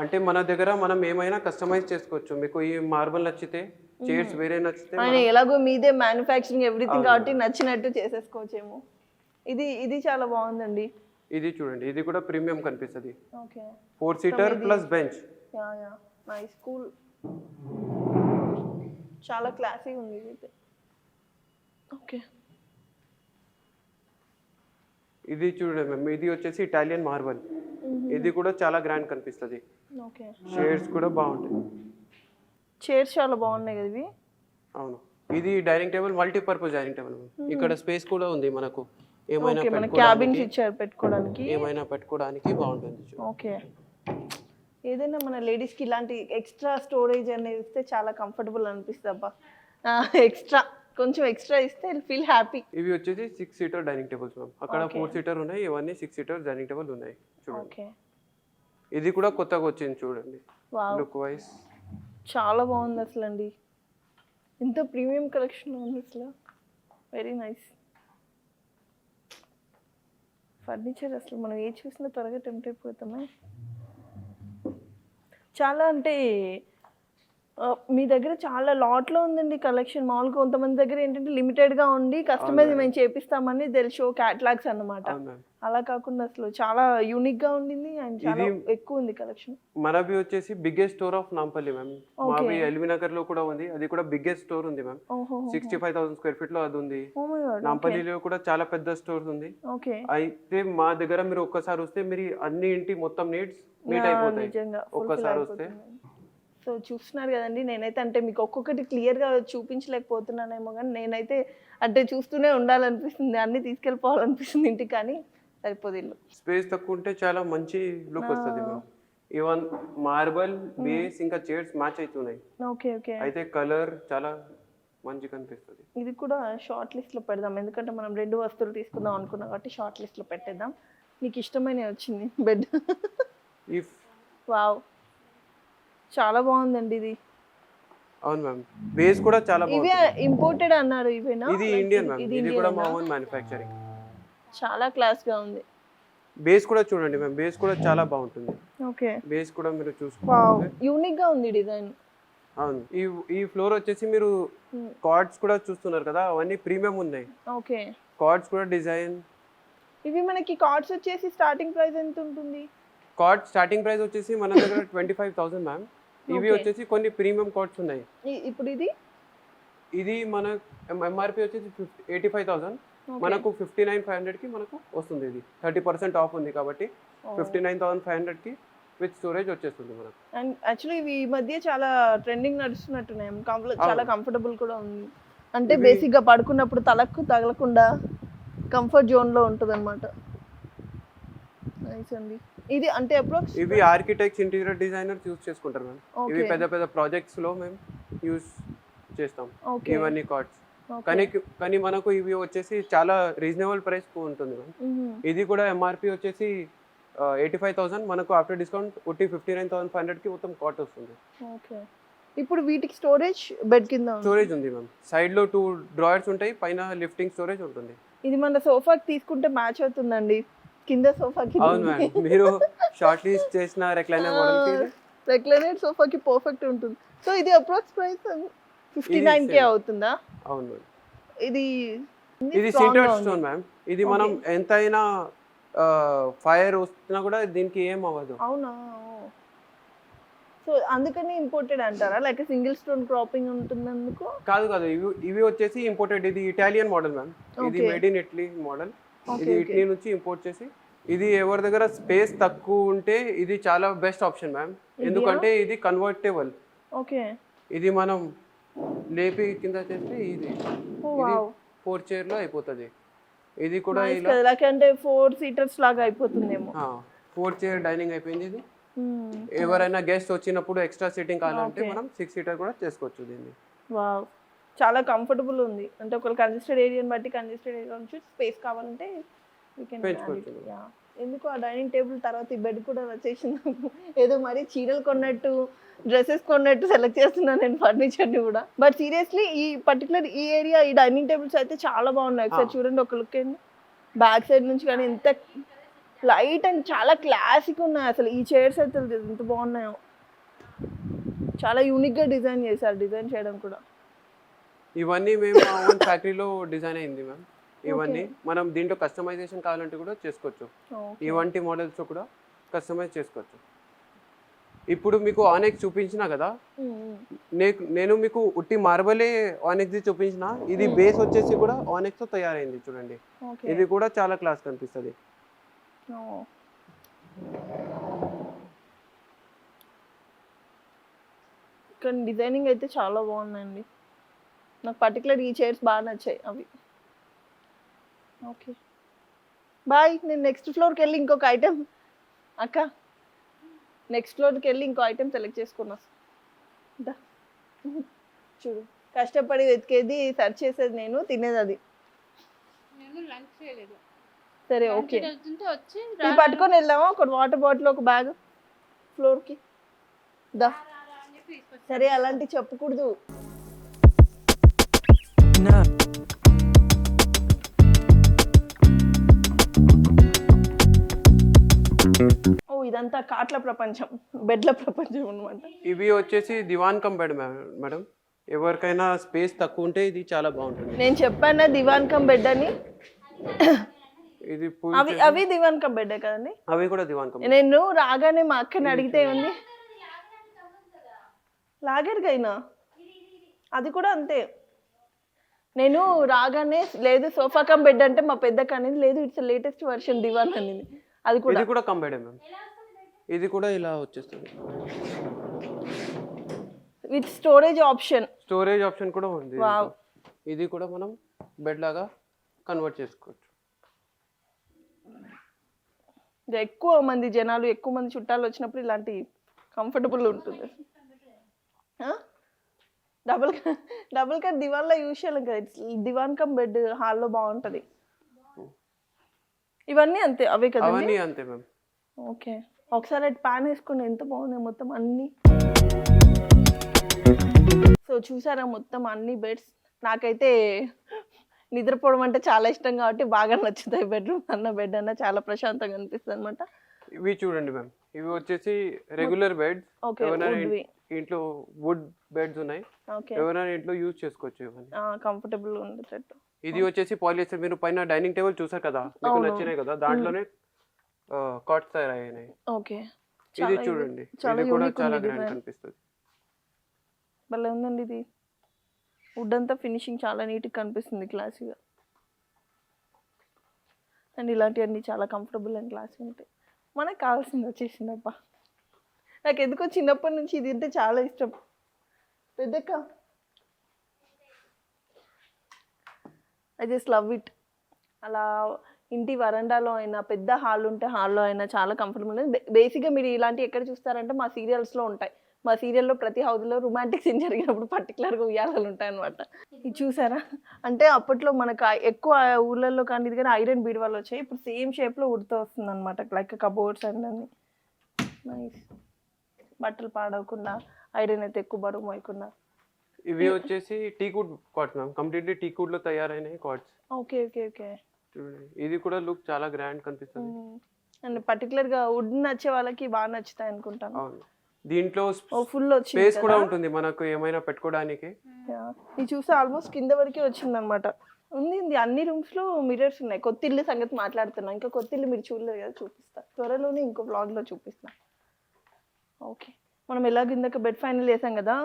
S4: అంటే మన దగ్గర మనం ఏమైనా కస్టమైజ్ చేసుకోవచ్చు. మీకు ఈ మార్బల్ నచ్చితే, చైర్స్ వేరే నచ్చితే,
S1: ఎలాగో మీదే మ్యానుఫ్యాక్చరింగ్ ఎవ్రీథింగ్ కాబట్టి నచ్చినట్టు చేసేసుకోవచ్చేమో. ఇది చాలా బాగుందండి.
S4: ఇది చూడండి, ఇది కూడా ప్రీమియం కనిపిస్తుంది.
S1: Okay,
S4: 4 seater plus bench.
S1: Yeah nice cool, చాలా క్లాసీ ఉంది ఇది. ఓకే,
S4: ఇది చూడండి మ్యామ్, ఇది వచ్చేసి ఇటాలియన్ మార్బల్. ఇది కూడా చాలా గ్రాండ్ కనిపిస్తుంది.
S1: ఓకే,
S4: షేడ్స్ కూడా బాగుంటాయి.
S1: చైర్స్ చాలా బాగున్నాయి కదా ఇవి.
S4: అవును, ఇది dining table multipurpose dining table. ఇక్కడ స్పేస్ కూడా ఉంది మనకు, ఏమైనా
S1: క్యాబిన్స్ ఇచ్చారు పెట్టుకోవడానికి.
S4: ఏమైనా పెట్టుకోవడానికి బాగుంటుంది.
S1: ఓకే, ఏదైనా మన లేడీస్కి ఇలాంటి ఎక్స్ట్రా స్టోరేజ్ అనేది ఇస్తే చాలా కంఫర్టబుల్ అనిపిస్తుంది అబ్బా. కొంచెం ఎక్స్ట్రా ఇస్తే ఫీల్ హ్యాపీ.
S4: ఇవి వచ్చేసి 6 సీటర్ డైనింగ్ టేబుల్స్ మ్యామ్. అక్కడ 4 సీటర్ ఉన్నాయి, ఇవన్నీ 6 సీటర్ డైనింగ్ టేబుల్ ఉన్నాయి చూడండి.
S1: ఓకే,
S4: ఇది కూడా కొత్తగా వచ్చింది చూడండి.
S1: వావ్,
S4: లుక్ వైస్
S1: చాలా బాగుంది అసలు అండి. ఎంత ప్రీమియం కలెక్షన్ ఉంది అసలు. Very nice. ఫర్నిచర్ అసలు మనం ఏ చూసినా త్వరగా టెంప్ట్ అయిపోతామే. చాలా అంటే మీ దగ్గర చాలా లాట్లో ఉందండి కలెక్షన్. మామూలుగా కొంతమంది దగ్గర ఏంటంటే లిమిటెడ్గా ఉండి కస్టమైజ్ మేము చేపిస్తామని షో క్యాటలాగ్స్ అన్నమాట.
S4: అవును మ్యామ్.
S1: అలా కాకుండా అసలు చాలా యూనిక్గా ఉండింది అండ్ చాలా
S4: ఇది
S1: ఎక్కువ ఉంది కలెక్షన్.
S4: మనవి వచ్చేసి biggest store of Nampally ma'am. మావి ఎల్బీ నగర్ లో కూడా ఉంది, అది కూడా బిగ్గెస్ట్ స్టోర్ ఉంది మ్యామ్. 65,000 స్క్వేర్ ఫీట్ లో అది ఉంది. నాంపల్లిలో కూడా చాలా పెద్ద స్టోర్ ఉంది.
S1: ఓకే,
S4: అయితే మా దగ్గర మీరు ఒక్కసారి వస్తే మీరు అన్ని ఇంటి మొత్తం నీడ్స్ మీట్ అయిపోతాయి
S1: నిజంగా
S4: ఒక్కసారి వస్తే.
S1: సో చూస్తున్నారు కదండి, నేనైతే అంటే మీకు ఒక్కొక్కటి క్లియర్గా చూపించలేకపోతున్నానేమో కానీ నేనైతే అంటే చూస్తూనే ఉండాలనిపిస్తుంది, అన్ని తీసుకెళ్ళిపోవాలనిపిస్తుంది ఇంటికి, కానీ సరిపోదు ఇల్లు.
S4: స్పేస్ తక్కువ ఉంటే చాలా మంచి లుక్ వస్తుంది మ్యామ్. ఈవెన్ మార్బల్ బేస్ ఇంకా చైర్స్ మ్యాచ్ అవుతున్నాయి.
S1: ఓకే ఓకే,
S4: అయితే కలర్ చాలా మంచిగా కనిపిస్తుంది.
S1: ఇది కూడా షార్ట్ లిస్ట్లో పెడదాం, ఎందుకంటే మనం 2 వస్తువులు తీసుకుందాం అనుకున్నాం కాబట్టి షార్ట్ లిస్ట్లో పెట్టేద్దాం. నీకు ఇష్టమైన వచ్చింది బెడ్.
S4: ఇఫ్
S1: వావ్, చాలా బాగుందండి ఇది.
S4: అవును మ్యామ్, బేస్ కూడా చాలా
S1: ఇవే
S4: బాగుంది.
S1: ఇంపోర్టెడ్ అన్నారు, ఇవేనా?
S4: ఇది ఇండియన్ మ్యామ్,
S1: ఇది
S4: ఇది కూడా మా
S1: ఇండియన్.
S4: Own manufacturing.
S1: చాలా క్లాస్గా ఉంది.
S4: బేస్ కూడా చూడండి మ్యామ్, బేస్ కూడా చాలా బాగుంటుంది.
S1: ఓకే,
S4: బేస్ కూడా మీరు
S1: వావ్,
S4: చూసుకుంటే
S1: యూనిక్గా ఉంది డిజైన్.
S4: అవును. ఈ ఫ్లోర్ వచ్చేసి మీరు కార్డ్స్ కూడా చూస్తున్నారు కదా, అవన్నీ ప్రీమియం ఉన్నాయి.
S1: ఓకే,
S4: కార్డ్స్ కూడా డిజైన్.
S1: ఇవి మనకి కార్డ్స్ వచ్చేసి స్టార్టింగ్ ప్రైస్ ఎంత ఉంటుంది?
S4: కార్డ్ స్టార్టింగ్ ప్రైస్ వచ్చేసి మన దగ్గర 25,000 మ్యామ్. ఇవి
S1: Okay.
S4: వచ్చేసి కొన్ని ప్రీమియం కార్డ్స్ ఉన్నాయి.
S1: ఇప్పుడు ఇది
S4: ఇది మన ఎంఆర్పి వచ్చేసి 85,000, మనకు 59,500కి మనకు వస్తుంది. ఇది 30% ఆఫ్ ఉంది కాబట్టి 59,500కి విత్ స్టోరేజ్ వచ్చేస్తుంది మనకు.
S1: అండ్ యాక్చువల్లీ ఇవి ఈ మధ్య చాలా ట్రెండింగ్ నడుస్తున్నట్టున్నాయి, చాలా కంఫర్టబుల్ కూడా ఉంది. అంటే బేసిక్గా పడుకున్నప్పుడు తలకు తగలకుండా కంఫర్ట్ జోన్లో ఉంటుంది అనమాట. నైస్ అండి. ఇది అంటే అప్రోక్స్
S4: ఇవి ఆర్కిటెక్ట్స్ ఇంటీరియర్ డిజైనర్స్ యూస్ చేసుకుంటారు మ్యామ్. ఇవి పెద్ద పెద్ద ప్రాజెక్ట్స్ లో మేము యూస్ చేస్తాం ఇవన్నీ కార్డ్స్. కానీ మనకు ఇవి వచ్చేసి చాలా రీజనబుల్ ప్రైస్ ఉంటుంది మ్యామ్. ఇది కూడా ఎంఆర్పి వచ్చేసి 85,000, మనకు ఆఫ్టర్ డిస్కౌంట్ 59,500కి మొత్తం కార్డ్ వస్తుంది.
S1: ఓకే, ఇప్పుడు వీటికి స్టోరేజ్ బెడ్ కింద
S4: స్టోరేజ్ ఉంది మ్యామ్. సైడ్ లో 2 డ్రాయర్స్ ఉంటాయి, పైన లిఫ్టింగ్ స్టోరేజ్ ఉంటుంది.
S1: ఇది మన సోఫాకి తీసుకుంటే మ్యాచ్ అవుతుందండి, కింద సోఫాకి.
S4: అవును మ్యామ్, మీరు షార్ట్ లిస్ట్ చేసిన రెక్లైనర్ మోడల్ కి
S1: రెక్లైనర్ సోఫాకి పర్ఫెక్ట్ ఉంటుంది. సో ఇది అప్రోక్స్ ప్రైస్ 59K అవుతుందా?
S4: అవును మ్యామ్.
S1: ఇది
S4: సింటర్డ్ స్టోన్ మ్యామ్. ఇది మనం ఎంతైనా ఫైర్ వస్తున్నా కూడా దీనికి ఏం అవ్వదు.
S1: అవునా? సో అందుకని ఇంపోర్టెడ్ అంటారా, లైక్ సింగిల్ స్టోన్ క్రాపింగ్ ఉంటున్నందుకు?
S4: కాదు ఇవి వచ్చేసి ఇంపోర్టెడ్. ఇది ఇటాలియన్ మోడల్ మ్యామ్. ఇది మేడ్ ఇన్ ఇటలీ మోడల్. ఇది ఇటలీ నుంచి ఇంపోర్ట్ చేసి. ఇది ఎవరి దగ్గర స్పేస్ తక్కువ ఉంటే ఇది చాలా బెస్ట్ ఆప్షన్ మ్యామ్, ఎందుకంటే ఇది కన్వర్టబుల్.
S1: ఓకే,
S4: ఇది మనం లేపి కింద చేస్తే ఇది 4 చైర్లో అయిపోతుంది. ఇది కూడా ఇలా
S1: అంటే 4 సీటర్స్ లాగా అయిపోతుందేమో.
S4: 4 చైర్ డైనింగ్ అయిపోయింది. ఇది ఎవరైనా గెస్ట్ వచ్చినప్పుడు ఎక్స్ట్రా సీటింగ్ కావాలంటే మనం 6 సీటర్ కూడా చేసుకోవచ్చు దీన్ని.
S1: వావ్, చాలా కంఫర్టబుల్ ఉంది. అంటే ఒకవేళ కంజెస్టెడ్ ఏరియాని బట్టి కంజెస్టెడ్ ఏరియా నుంచి స్పేస్ కావాలంటే ఎందుకు ఆ డైనింగ్ టేబుల్ తర్వాత ఈ బెడ్ కూడా వచ్చేసింది. ఏదో మరి చీరలు కొన్నట్టు డ్రెస్సెస్ కొన్నట్టు సెలెక్ట్ చేస్తున్నాను నేను ఫర్నిచర్ని కూడా. బట్ సీరియస్లీ ఈ పర్టికులర్ ఈ ఏరియా ఈ డైనింగ్ టేబుల్స్ అయితే చాలా బాగున్నాయి. ఒకసారి చూడండి, ఒక లుక్ అండి బ్యాక్ సైడ్ నుంచి. కానీ ఎంత లైట్ అండ్ చాలా క్లాసిక్ ఉన్నాయి అసలు. ఈ చైర్స్ అయితే ఎంత బాగున్నాయో, చాలా యూనిక్గా డిజైన్ చేశారు. డిజైన్ చేయడం కూడా
S4: ఇవన్నీ మేము ఓన్ ఫ్యాక్టరీలో డిజైన్ అయింది మ్యామ్. ఇవన్నీ మనం దీంట్లో కస్టమైజేషన్ కావాలంటే కూడా చేసుకోవచ్చు. ఇవంటి మోడల్స్ కూడా కస్టమైజ్ చేసుకోవచ్చు. ఇప్పుడు మీకు ఆనెక్స్ చూపించిన కదా, నేను మీకు ఉట్టి మార్బలే ఆనెక్స్ చూపించిన. ఇది బేస్ వచ్చేసి కూడా ఆనెక్స్ తో తయారైంది చూడండి. ఇది కూడా చాలా క్లాస్ కనిపిస్తుంది.
S1: కానీ డిజైనింగ్ అయితే చాలా బాగుందండి. నాకు పర్టికులర్ ఈ చైర్స్ బాగా నచ్చాయి అవి. ఓకే బాయ్, నేను నెక్స్ట్ ఫ్లోర్కి వెళ్ళి ఇంకొక ఐటెం నెక్స్ట్ ఫ్లోర్కి వెళ్ళి ఇంకో ఐటెం సెలెక్ట్ చేసుకున్నా. చూడు, కష్టపడి వెతికేది, సెర్చ్ చేసేది నేను, తినేది అది. సరే ఓకే, ఇది పట్టుకొని వెళ్దామా? ఒక వాటర్ బాటిల్, ఒక బ్యాగ్ ఫ్లోర్కి దా. సరే అలాంటివి చెప్పకూడదు. ఇదంతా కాట్ల ప్రపంచం, బెడ్ల ప్రపంచం అనమాట.
S4: ఇవి వచ్చేసి దివాన్ కమ్ బెడ్ మేడం. ఎవరికైనా స్పేస్ తక్కువ ఉంటే ఇది చాలా బాగుంటుంది.
S1: నేను చెప్పాను దివాన్ కమ్ బెడ్ అని.
S4: ఇది
S1: అవి దివాన్ కమ్ బెడ్ కదండి?
S4: అవి కూడా దివాన్ కమ్.
S1: నేను రాగానే మా అక్కని అడిగితే ఏముంది, లాగేరుగైనా అది కూడా అంతే. నేను రాగానే లేదు సోఫా కమ్ బెడ్ అంటే మా పెద్దక్క అనేది లేదు ఇట్స్ లేటెస్ట్ వర్షన్ దివాన్ అనేది. అది
S4: కూడా కమ్ బెడ్ మ్యామ్. ఇది కూడా ఇలా వచ్చేస్తుంది
S1: విత్ స్టోరేజ్ ఆప్షన్
S4: కూడా ఉంది. ఇది కూడా మనం బెడ్ లాగా కన్వర్ట్ చేసుకోవచ్చు.
S1: ఎక్కువ మంది జనాలు, ఎక్కువ మంది చుట్టాలు వచ్చినప్పుడు ఇలాంటి కంఫర్టబుల్ ఉంటుంది. డబుల్ కట్ దివాన్లో యూజ్ చేయాలి కదా, దివాన్ కమ్ బెడ్ హాల్లో బాగుంటుంది. ఇవన్నీ అంతే అవే కదా?
S4: అవన్నీ అంతే మ్యామ్.
S1: ఓకే, ఒకసారి అటు ప్యాన్ వేసుకుని ఎంత బాగున్నాయి మొత్తం అన్నీ. సో చూసారా మొత్తం అన్ని బెడ్స్. నాకైతే నిద్రపోవడం అంటే చాలా ఇష్టం కాబట్టి బాగా నచ్చుతాయి. బెడ్రూమ్ అన్న బెడ్ అన్న చాలా ప్రశాంతంగా అనిపిస్తుంది అనమాట.
S4: ఇవి చూడండి మ్యామ్, ఇవి వచ్చేసి రెగ్యులర్ బెడ్స్. ఇంట్లో వుడ్ బెడ్స్ ఉన్నాయి, ఎవరైనా ఇంట్లో యూజ్ చేసుకోవచ్చు. ఇవన్నీ
S1: కంఫర్టబుల్ ఉండేటట్టు.
S4: ఇది వచ్చేసి పాలిస్టర్. మీరు పైన డైనింగ్ టేబుల్ చూసారు కదా, మీకు నచ్చినాయి కదా, దాంట్లోనే కాట్స్ తయారయ్యాయి.
S1: ఓకే,
S4: ఇది చూడండి, ఇది కూడా చాలా గ్రాండ్ కనిపిస్తుంది.
S1: భలే ఉందండి ఇది. వుడ్ అంతా ఫినిషింగ్ చాలా నీట్గా కనిపిస్తుంది, క్లాసీగా. అండ్ ఇలాంటివన్నీ చాలా కంఫర్టబుల్ అండ్ క్లాసీ ఉంటాయి. మనకు కావాల్సింది వచ్చేసిందప్ప. నాకు ఎందుకో చిన్నప్పటి నుంచి ఇది అంటే చాలా ఇష్టం. పెద్దక్క ఐ జస్ట్ లవ్ ఇట్. అలా ఇంటి వరండాలో అయినా, పెద్ద హాల్ ఉంటే హాల్లో అయినా చాలా కంఫర్టబుల్ ఉంది. బేసిక్గా మీరు ఇలాంటివి ఎక్కడ చూస్తారంటే మా సీరియల్స్లో ఉంటాయి. మా సీరియల్లో ప్రతి హౌస్లో రొమాంటిక్ సీన్ జరిగినప్పుడు పర్టికులర్గా ఉయ్యాలలు ఉంటాయి అనమాట. ఇది చూసారా, అంటే అప్పట్లో మనకు ఎక్కువ ఊళ్ళల్లో కానీ ఇది కానీ ఐరన్ బీడ్ వాళ్ళు వచ్చాయి. ఇప్పుడు సేమ్ షేప్లో ఉడుతూ వస్తుంది అనమాట, లైక్ కబోర్డ్స్ అండ్ అన్ని. నైస్. బట్టలు పాడవకుండా, ఐరన్ అయితే ఎక్కువ బరువు మోయకుండా.
S4: ఇవి వచ్చేసి టీకుడ్ కార్డ్స్ మ్యామ్, కంప్లీట్లీ టీకుడ్ లో తయారైన కార్డ్స్.
S1: Okay okay okay.
S4: చూడండి, ఇది కూడా లుక్ చాలా గ్రాండ్ కనిపిస్తుంది.
S1: అండ్ పర్టికులర్గా వుడ్ నచ్చే వాళ్ళకి బాగా నచ్చుతాయి అనుకుంటాను.
S4: అవును, దీంట్లో
S1: ఫుల్
S4: స్పేస్ కూడా ఉంటుంది మనకు ఏమైనా పెట్టుకోవడానికి.
S1: ఇది చూస్తే ఆల్మోస్ట్ కింద వరకే వచ్చింది అనమాట. ఉంది అన్ని రూమ్స్ లో మిర్రర్స్ ఉన్నాయి. కొత్త ఇల్లు సంగతి మాట్లాడుతున్నా, ఇంకా కొత్త ఇల్లు మీరు చూడలేదు కదా, చూపిస్తా త్వరలోనే, ఇంకో వ్లాగ్ లో చూపిస్తా. ఓకే, మనం ఎలాగ ఇందాక బెడ్ ఫైనల్ చేసాం కదా,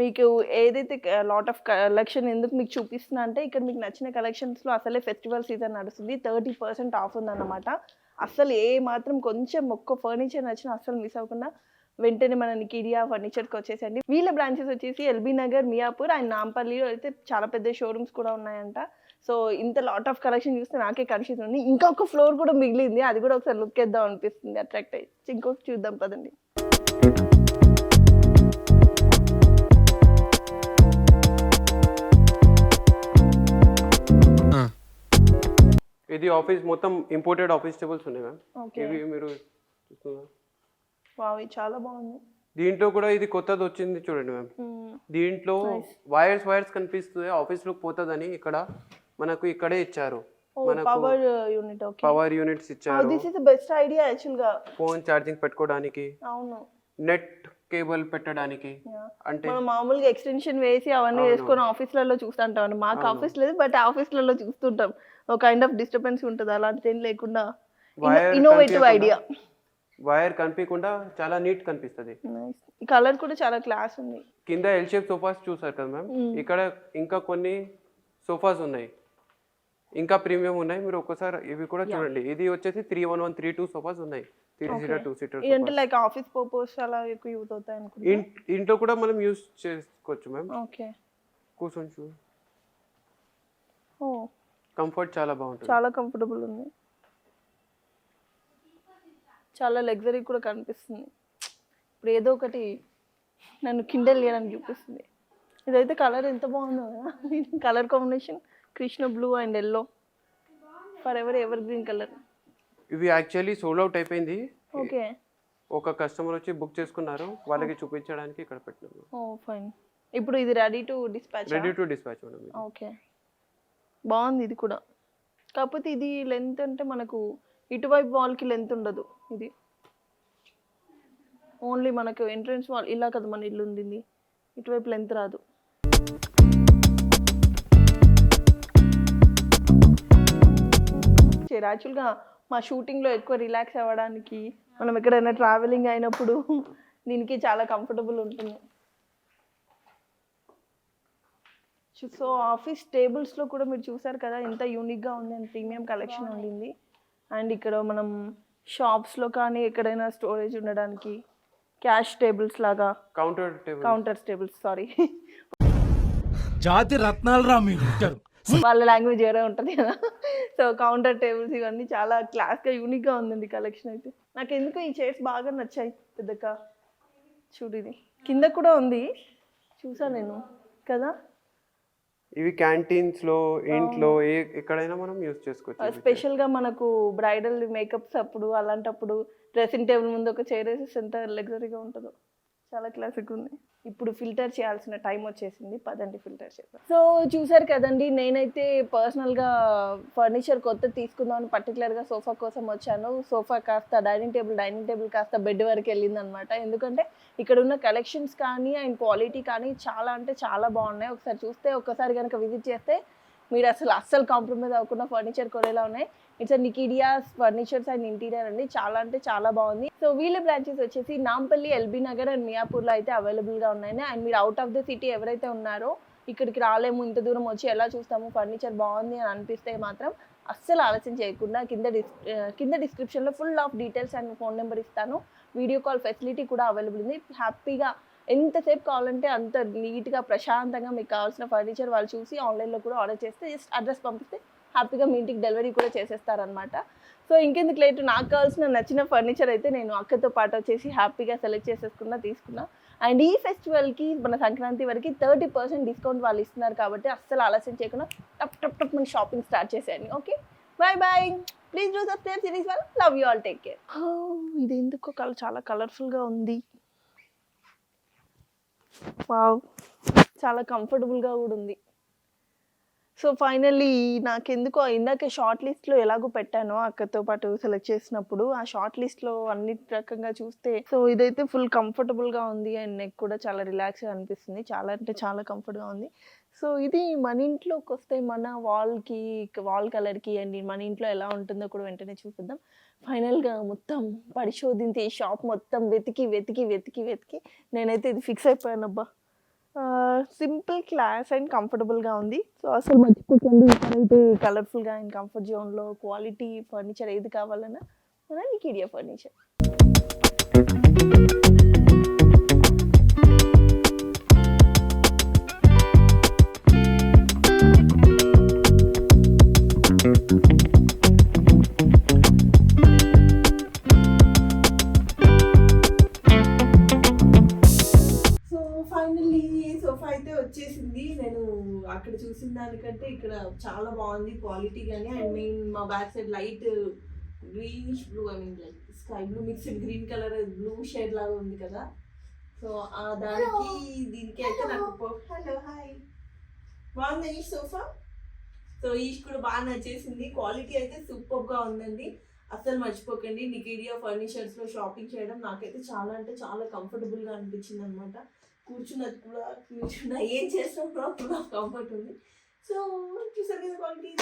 S1: మీకు ఏదైతే లాట్ ఆఫ్ కలెక్షన్ ఎందుకు మీకు చూపిస్తున్నా అంటే, ఇక్కడ మీకు నచ్చిన కలెక్షన్స్లో అసలే ఫెస్టివల్ సీజన్ నడుస్తుంది, 30% ఆఫ్ ఉందన్నమాట. అసలు ఏ మాత్రం కొంచెం ఒక్క ఫర్నిచర్ నచ్చినా అసలు మిస్ అవ్వకుండా వెంటనే మన నికిడియా ఫర్నిచర్కి వచ్చేసండి. వీళ్ళ బ్రాంచెస్ వచ్చేసి ఎల్బీ నగర్, మియాపూర్ అండ్ నాంపల్లిలో అయితే చాలా పెద్ద షోరూమ్స్ కూడా ఉన్నాయంట. సో ఇంత లాట్ ఆఫ్ కలెక్షన్ చూస్తే నాకే కన్ఫ్యూజన్ ఉంది. ఇంకొక ఫ్లోర్ కూడా మిగిలింది, అది కూడా ఒకసారి లుక్ వేద్దాం అనిపిస్తుంది, అట్రాక్ట్ అయ్యి. ఇంకొక చూద్దాం పదండి.
S4: ఇది ఆఫీస్ మొత్తం ఇంపోర్టెడ్ ఆఫీస్ టేబుల్స్ ఉన్నాయి మ్యామ్. ఇవి మీరు చూస్తున్నారు,
S1: వావ్ ఇది చాలా బాగుంది.
S4: దీంట్లో కూడా ఇది కొత్తది వచ్చింది చూడండి మ్యామ్. దీంట్లో వైర్స్ కనిపిస్తుంది, ఆఫీస్ లోకి పోతుందని ఇక్కడ మనకు ఇక్కడే ఇచ్చారు.
S1: Power unit. Okay,
S4: power units ఇచ్చారు.
S1: This is the best idea actual గా.
S4: ఫోన్ ఛార్జింగ్ పెట్టుకోవడానికి,
S1: అవును,
S4: నెట్ కేబుల్ పెట్టడానికి. అంటే
S1: మనం మామూలుగా ఎక్స్టెన్షన్ వేసి అవన్నీ వేసుకొని ఆఫీస్లలో చూస్తుంటాం. మాకు ఆఫీస్ లేదు, బట్ ఆఫీస్లలో చూస్తుంటాం. ఒక కైండ్ ఆఫ్ డిస్టర్బెన్స్ ఉంటుంది, అలాంటిది ఏం లేకుండా ఇన్నోవేటివ్ ఐడియా.
S4: వైర్ కనిపించకుండా చాలా నీట్ కనిపిస్తుంది.
S1: ఈ కలర్ కూడా చాలా క్లాస్ ఉంది.
S4: కింద ఎల్ షేప్ సోఫాస్ చూసారు కదా మ్యామ్, ఇక్కడ ఇంకా కొన్ని సోఫాస్ ఉన్నాయి, ఇంకా ప్రీమియం ఉన్నాయి. మీరు ఒక్కసారి ఇవి కూడా చూడండి. ఇది వచ్చేసి 311, 32 సోఫాస్ ఉన్నాయి, 3 సీటర్ 2 సీటర్.
S1: అంటే లైక్ ఆఫీస్ పర్పస్ అలా ఎక్కువ యూజ్ అవుతాయి అనుకుంటా.
S4: ఇంట్లో కూడా మనం యూజ్ చేసుకోవచ్చు మ్యామ్.
S1: ఓకే,
S4: కూర్చొని
S1: ఓ
S4: కంఫర్ట్ చాలా బాగుంటుంది,
S1: చాలా కంఫర్టబుల్ ఉంది, చాలా లగ్జరీ కూడా కనిపిస్తుంది. ఇప్పుడు ఏదో ఒకటి నన్ను కిండల్ చేయడానికి చూపిస్తుంది. ఇదైతే కలర్ ఎంత బాగుందో కదా, colour combination Krishna blue and yellow, for ever green colour.
S4: ఇవి యాక్చువల్లీ సోల్డ్ అవుట్ అయిపోయింది.
S1: ఓకే,
S4: ఒక కస్టమర్ వచ్చి బుక్ చేసుకున్నారు, వాళ్ళకి చూపించడానికి ఇక్కడ పెట్టినాము.
S1: ఓ ఫైన్. ఇప్పుడు ఇది ready to dispatch
S4: madam.
S1: Okay, బాగుంది ఇది కూడా. కాకపోతే ఇది లెంత్ అంటే మనకు ఇటువైపు వాల్కి లెంత్ ఉండదు. ఇది ఓన్లీ మనకు ఎంట్రన్స్ వాల్ ఇలా కదా మన ఇల్లు ఉంది, ఇటువైపు లెంత్ రాదు. యాక్చువల్గా మా షూటింగ్లో ఎక్కువ రిలాక్స్ అవ్వడానికి, మనం ఎక్కడైనా ట్రావెలింగ్ అయినప్పుడు దీనికి చాలా కంఫర్టబుల్ ఉంటుంది. సో ఆఫీస్ టేబుల్స్లో కూడా మీరు చూసారు కదా ఎంత యూనిక్గా ఉంది అండ్ ప్రీమియం కలెక్షన్ ఉండింది. అండ్ ఇక్కడ మనం షాప్స్లో కానీ ఎక్కడైనా స్టోరేజ్ ఉండడానికి క్యాష్ టేబుల్స్ లాగా, కౌంటర్ టేబుల్స్ సారీ
S5: జాతి రత్నాలు రా మీరు,
S1: వాళ్ళ లాంగ్వేజ్ వేరే ఉంటుంది కదా. సో కౌంటర్ టేబుల్స్ ఇవన్నీ చాలా క్లాస్గా యూనిక్గా ఉందండి కలెక్షన్ అయితే. నాకు ఎందుకు ఈ చైర్స్ బాగా నచ్చాయి పెద్దక్క. చూడు ఇది కింద కూడా ఉంది, చూసాను నేను కదా.
S4: ఇవి క్యాంటీన్స్ లో, ఇంట్లో ఎక్కడైనా మనం యూజ్ చేసుకోవచ్చు.
S1: స్పెషల్గా మనకు బ్రైడల్ మేకప్స్ అప్పుడు అలాంటప్పుడు డ్రెస్సింగ్ టేబుల్ ముందు ఒక చైర్ వేసేసి ఎంత లగ్జరీగా ఉంటుందో, చాలా క్లాసిక్ ఉంది. ఇప్పుడు ఫిల్టర్ చేయాల్సిన టైం వచ్చేసింది, పదండి ఫిల్టర్ చేద్దాం. సో చూసారు కదండి, నేనైతే పర్సనల్గా ఫర్నిచర్ కొత్త తీసుకుందామని పర్టికులర్గా సోఫా కోసం వచ్చాను. సోఫా కాస్త డైనింగ్ టేబుల్ కాస్త బెడ్ వరకు వెళ్ళింది అనమాట. ఎందుకంటే ఇక్కడ ఉన్న కలెక్షన్స్ కానీ అండ్ క్వాలిటీ కానీ చాలా అంటే చాలా బాగున్నాయి. ఒకసారి చూస్తే, ఒక్కసారి కనుక విజిట్ చేస్తే మీరు అస్సలు కాంప్రమైజ్ అవ్వకుండా ఫర్నిచర్ కొనేలా ఉన్నాయి. ఇట్స్ నికిడియాస్ ఫర్నిచర్స్ అండ్ ఇంటీరియర్ అండి, చాలా అంటే చాలా బాగుంది. సో వీళ్ళ బ్రాంచెస్ వచ్చేసి నాంపల్లి, ఎల్బీ నగర్ అండ్ మియాపూర్లో అయితే అవైలబుల్గా ఉన్నాయి. అండ్ మీరు అవుట్ ఆఫ్ ద సిటీ ఎవరైతే ఉన్నారో, ఇక్కడికి రాలేము, ఇంత దూరం వచ్చి ఎలా చూస్తాము, ఫర్నిచర్ బాగుంది అని అనిపిస్తే మాత్రం అస్సలు ఆలోచన చేయకుండా కింద డిస్క్రిప్షన్లో full of details and phone number ఇస్తాను. వీడియో కాల్ ఫెసిలిటీ కూడా అవైలబుల్ ఉంది. హ్యాపీగా ఎంతసేపు కావాలంటే అంత నీట్గా ప్రశాంతంగా మీకు కావాల్సిన ఫర్నిచర్ వాళ్ళు చూసి ఆన్లైన్లో కూడా ఆర్డర్ చేస్తే జస్ట్ అడ్రస్ పంపిస్తే హ్యాపీగా మీ ఇంటికి డెలివరీ కూడా చేసేస్తారనమాట. సో ఇంకెందుకు లేట్, నాకు కావాల్సిన నచ్చిన ఫర్నిచర్ అయితే నేను అక్కతో పాటు వచ్చేసి హ్యాపీగా సెలెక్ట్ తీసుకున్నా. అండ్ ఈ ఫెస్టివల్కి మన సంక్రాంతి వరకు 30% డిస్కౌంట్ వాళ్ళు ఇస్తున్నారు కాబట్టి అస్సలు ఆలస్యం చేయకుండా టప్ మన షాపింగ్ స్టార్ట్ చేసేయండి. Okay, bye. Please do subscribe series one. Love you all, take care. ఇది ఎందుకో చాలా కలర్ఫుల్గా ఉంది. వావ్, చాలా కంఫర్టబుల్గా కూడా ఉంది. సో ఫైనల్లీ నాకెందుకో ఇందాక షార్ట్ లిస్ట్లో ఎలాగో పెట్టానో అక్కతో పాటు సెలెక్ట్ చేసినప్పుడు, ఆ షార్ట్ లిస్ట్లో అన్ని రకంగా చూస్తే సో ఇదైతే ఫుల్ కంఫర్టబుల్గా ఉంది. అండ్ నెక్ కూడా చాలా రిలాక్స్గా అనిపిస్తుంది, చాలా అంటే చాలా కంఫర్ట్గా ఉంది. సో ఇది మన ఇంట్లోకి వస్తే మన వాల్ కలర్కి అండ్ మన ఇంట్లో ఎలా ఉంటుందో కూడా వెంటనే చూపిద్దాం. ఫైనల్గా మొత్తం పరిశోధించి ఈ షాప్ మొత్తం వెతికి నేనైతే ఇది ఫిక్స్ అయిపోయాను. అబ్బా, సింపుల్, క్లాస్ అండ్ కంఫర్టబుల్గా ఉంది. సో అసలు మర్చిపోకండి, ఇక్కడైతే కలర్ఫుల్గా అండ్ కంఫర్ట్ జోన్లో క్వాలిటీ ఫర్నిచర్ ఏది కావాలన్నా మన నికిడియా ఫర్నిచర్. సోఫా అయితే వచ్చేసింది. నేను అక్కడ చూసిన దానికంటే ఇక్కడ చాలా బాగుంది క్వాలిటీ కానీ. అండ్ మెయిన్ మా back side light greenish blue, like sky blue mixed green colour blue shade లాగా ఉంది కదా. సో దానికి దీనికి అయితే నాకు హలో హాయ్ బాగుంది ఈ సోఫా. సో ఈష్ కూడా బాగా నచ్చేసింది. క్వాలిటీ అయితే సూపర్గా ఉందండి. అస్సలు మర్చిపోకండి, నికిడియా ఫర్నిచర్స్లో షాపింగ్ చేయడం నాకైతే చాలా అంటే చాలా కంఫర్టబుల్గా అనిపించింది అనమాట. కూర్చున్నది కూడా, ఏం చేసినప్పుడు కూడా కంఫర్ట్ ఉంది. సో చూసారు కదా క్వాలిటీ.